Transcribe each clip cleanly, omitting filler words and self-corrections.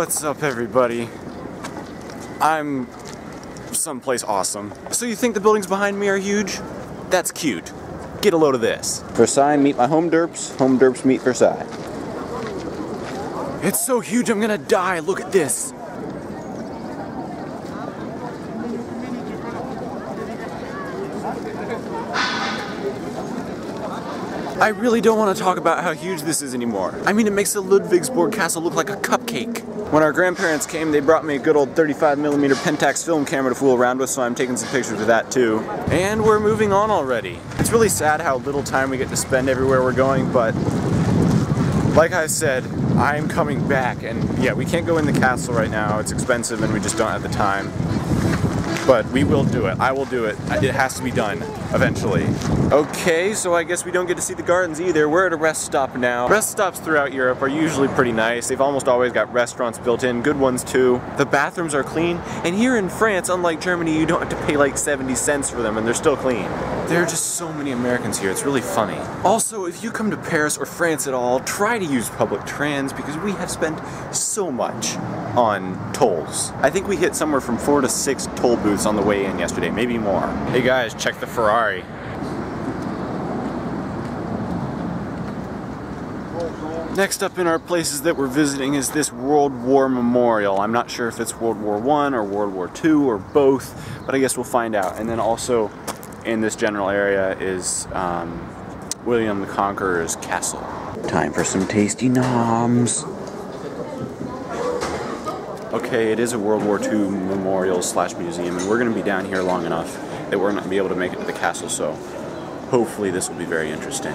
What's up, everybody? I'm someplace awesome. So you think the buildings behind me are huge? That's cute. Get a load of this. Versailles meet my home derps meet Versailles. It's so huge I'm gonna die, look at this. I really don't want to talk about how huge this is anymore. I mean, it makes the Ludwigsburg Castle look like a cupcake. When our grandparents came, they brought me a good old 35mm Pentax film camera to fool around with, so I'm taking some pictures of that too. And we're moving on already. It's really sad how little time we get to spend everywhere we're going, but like I said, I'm coming back, and yeah, we can't go in the castle right now. It's expensive and we just don't have the time. But we will do it. I will do it. It has to be done eventually. Okay, so I guess we don't get to see the gardens either. We're at a rest stop now. Rest stops throughout Europe are usually pretty nice. They've almost always got restaurants built in, good ones too. The bathrooms are clean, and here in France, unlike Germany, you don't have to pay like 70 cents for them and they're still clean. There are just so many Americans here, it's really funny. Also, if you come to Paris or France at all, try to use public trans because we have spent so much on tolls. I think we hit somewhere from 4 to 6 toll booths on the way in yesterday, maybe more. Hey guys, check the Ferrari. Next up in our places that we're visiting is this World War Memorial. I'm not sure if it's World War I or World War II or both, but I guess we'll find out. And then also in this general area is William the Conqueror's castle. Time for some tasty noms. Okay, it is a World War II memorial slash museum, and we're going to be down here long enough that we're not going to be able to make it to the castle, so hopefully this will be very interesting.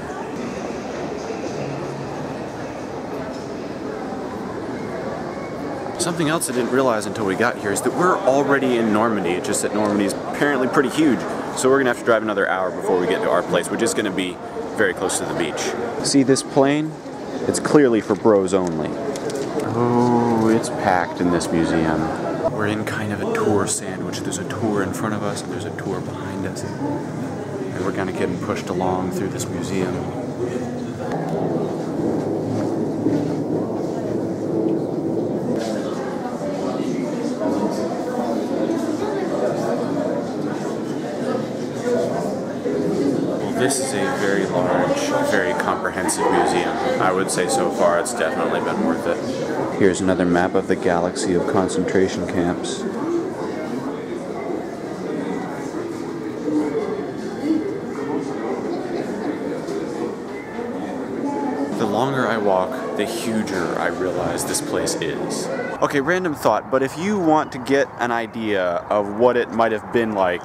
Something else I didn't realize until we got here is that we're already in Normandy. It's just that Normandy is apparently pretty huge, so we're going to have to drive another hour before we get to our place, which is going to be very close to the beach. See this plane? It's clearly for bros only. Oh, it's packed in this museum. We're in kind of a tour sandwich. There's a tour in front of us and there's a tour behind us. And we're kind of getting pushed along through this museum. This is a very large, very comprehensive museum. I would say so far it's definitely been worth it. Here's another map of the galaxy of concentration camps. The longer I walk, the huger I realize this place is. Okay, random thought, but if you want to get an idea of what it might have been like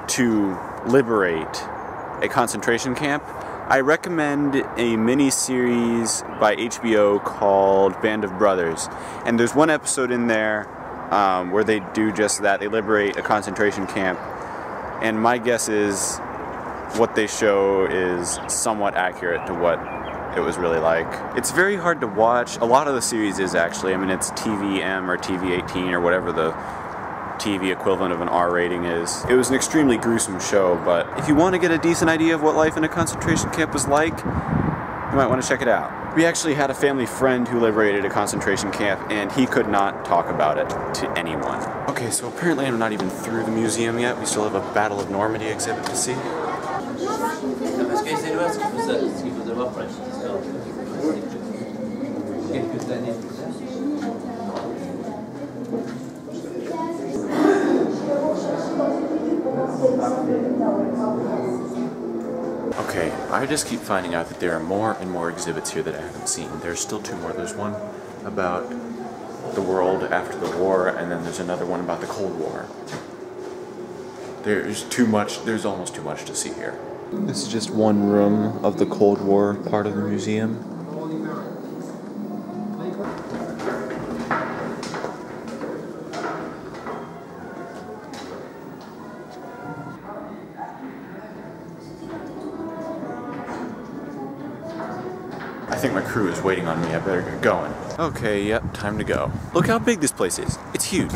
to liberate a concentration camp, I recommend a mini-series by HBO called Band of Brothers. And there's one episode in there where they do just that. They liberate a concentration camp. And my guess is what they show is somewhat accurate to what it was really like. It's very hard to watch. A lot of the series is actually. I mean, it's TVM or TV-18 or whatever the TV equivalent of an R rating is. It was an extremely gruesome show, but if you want to get a decent idea of what life in a concentration camp was like, you might want to check it out. We actually had a family friend who liberated a concentration camp, and he could not talk about it to anyone. Okay, so apparently I'm not even through the museum yet. We still have a Battle of Normandy exhibit to see. Okay, I just keep finding out that there are more and more exhibits here that I haven't seen. There's still 2 more. There's one about the world after the war, and then there's another one about the Cold War. There's almost too much to see here. This is just one room of the Cold War part of the museum. I think my crew is waiting on me. I better get going. Okay, yep, time to go. Look how big this place is. It's huge.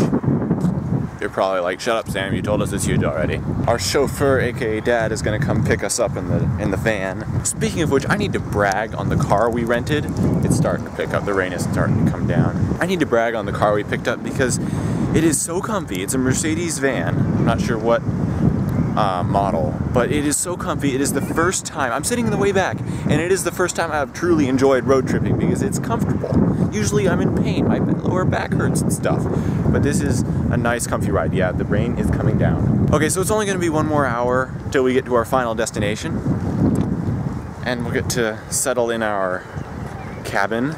They're probably like, shut up, Sam, you told us it's huge already. Our chauffeur, aka Dad, is gonna come pick us up in the van. Speaking of which, I need to brag on the car we rented. It's starting to pick up. The rain is starting to come down. I need to brag on the car we picked up because it is so comfy. It's a Mercedes van. I'm not sure what model, but it is so comfy. It is the first time, I'm sitting in the way back, and it is the first time I've truly enjoyed road tripping because it's comfortable. Usually I'm in pain, my lower back hurts and stuff, but this is a nice comfy ride. Yeah, the rain is coming down. Okay, so it's only gonna be 1 more hour till we get to our final destination, and we'll get to settle in our cabin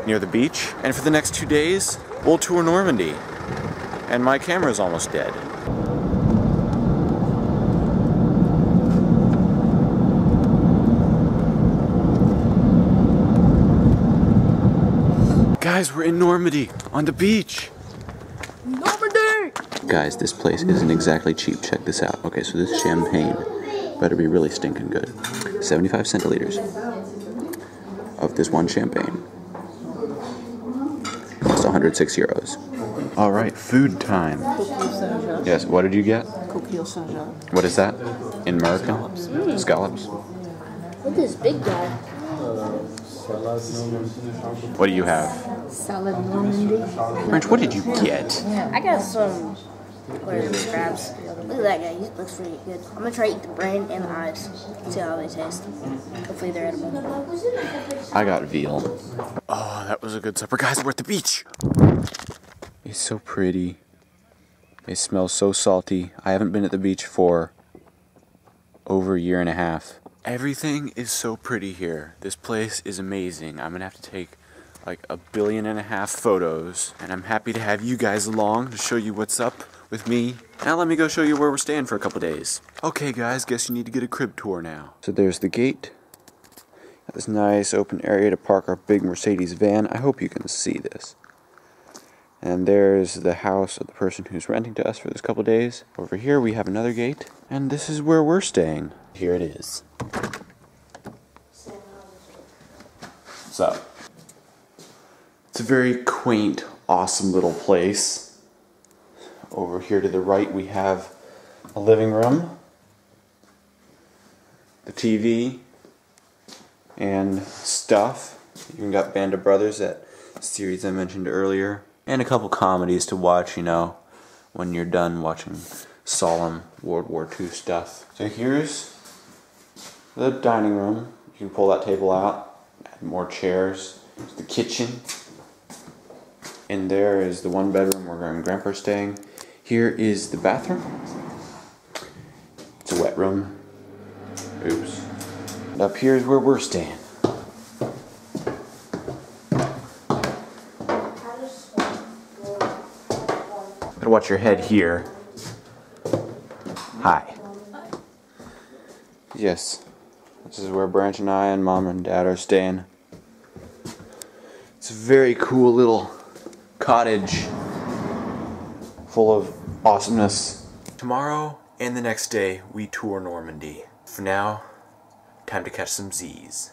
near the beach, and for the next 2 days, we'll tour Normandy, and my camera's almost dead. Guys, we're in Normandy, on the beach. Normandy! Guys, this place isn't exactly cheap. Check this out. Okay, so this champagne better be really stinking good. 75 centiliters of this one champagne. Costs 106 euros. All right, food time. Yes, what did you get? Coquille Saint-Jean. What is that? In American? Scallops. Scallops. Look at this big guy. What do you have? Salad Normandy. French, what did you get? I got some, what are these crabs? Look at that guy, he looks pretty good. I'm gonna try to eat the brain and the eyes. See how they taste. Hopefully they're edible. I got veal. Oh, that was a good supper. Guys, we're at the beach. It's so pretty. It smells so salty. I haven't been at the beach for over a year and a half. Everything is so pretty here. This place is amazing. I'm gonna have to take like 1.5 billion photos, and I'm happy to have you guys along to show you what's up with me. Now let me go show you where we're staying for a couple days. Okay guys, guess you need to get a crib tour now. So there's the gate. Got this nice open area to park our big Mercedes van. I hope you can see this. And there's the house of the person who's renting to us for this couple days. Over here we have another gate, and this is where we're staying. Here it is. So, it's a very quaint, awesome little place. Over here to the right we have a living room, the TV, and stuff. You even got Band of Brothers, that series I mentioned earlier, and a couple comedies to watch, you know, when you're done watching solemn World War II stuff. So here's the dining room. You can pull that table out, add more chairs. There's the kitchen. And there is the one bedroom where Grandma and Grandpa are staying. Here is the bathroom. It's a wet room. Oops. And up here is where we're staying. Gotta watch your head here. Hi. Yes. This is where Branch and I and Mom and Dad are staying. It's a very cool little cottage full of awesomeness. Tomorrow and the next day we tour Normandy. For now, time to catch some Z's.